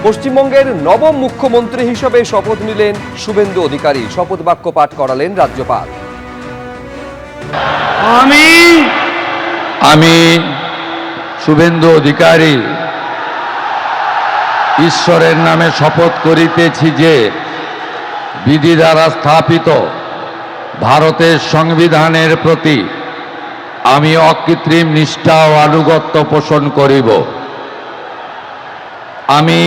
পশ্চিমবঙ্গের নবম মুখ্যমন্ত্রী হিসেবে শপথ নিলেন শুভেন্দু অধিকারী। শপথ বাক্য পাঠ করালেন রাজ্যপাল। আমি শুভেন্দু অধিকারী ঈশ্বরের নামে শপথ করিতেছি যে বিধি দ্বারা স্থাপিত ভারতের সংবিধানের প্রতি আমি অকৃত্রিম নিষ্ঠা ও আনুগত্য পোষণ করিব। আমি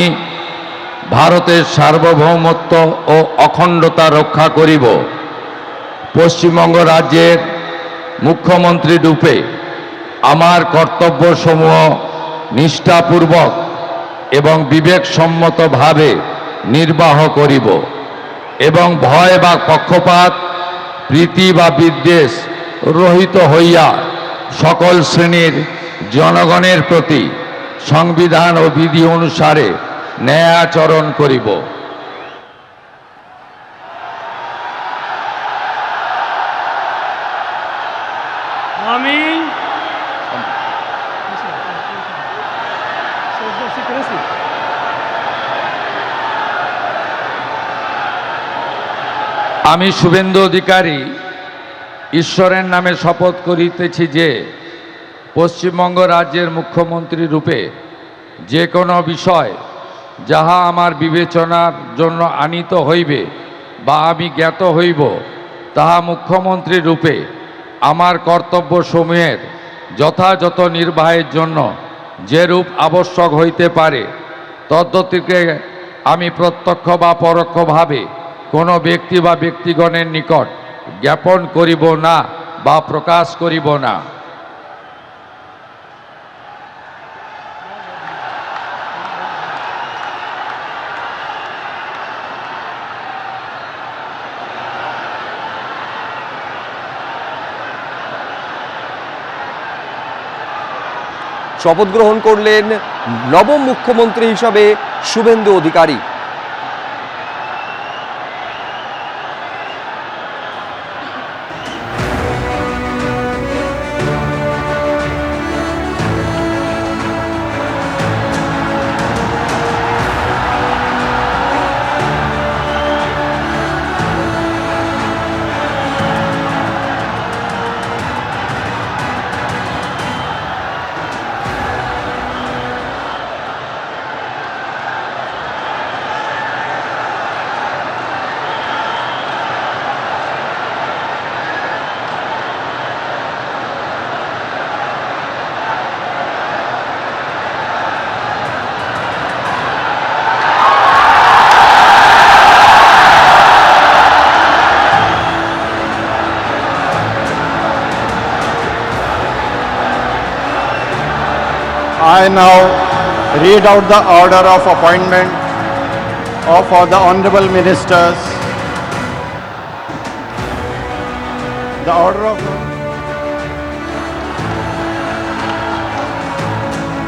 ভারতের সার্বভৌমত্ব ও অখণ্ডতা রক্ষা করিব। পশ্চিমবঙ্গ রাজ্যের মুখ্যমন্ত্রী রূপে আমার কর্তব্যসমূহ নিষ্ঠাপূর্বক এবং বিবেকসম্মতভাবে নির্বাহ করিব এবং ভয় বা পক্ষপাত, প্রীতি বা বিদ্বেষ রহিত হইয়া সকল শ্রেণীর জনগণের প্রতি সংবিধান ও বিধি অনুসারে ন্যায়াচরণ করিব। আমি শুভেন্দু অধিকারী ঈশ্বরের নামে শপথ করিতেছি যে পশ্চিমবঙ্গ রাজ্যের মুখ্যমন্ত্রী রূপে যে কোনো বিষয় যাহা আমার বিবেচনার জন্য আনীত হইবে বা আমি জ্ঞাত হইব, তাহা মুখ্যমন্ত্রী রূপে আমার কর্তব্যসমূহের যথাযথ নির্বাহের জন্য যেরূপ আবশ্যক হইতে পারে তদ্গতিকে আমি প্রত্যক্ষ বা পরোক্ষভাবে কোনো ব্যক্তি বা ব্যক্তিগণের নিকট জ্ঞাপন করিব না বা প্রকাশ করিব না। শপথ গ্রহণ করলেন নবম মুখ্যমন্ত্রী হিসাবে Suvendu Adhikari. I now read out the order of appointment of all the honorable ministers. The order of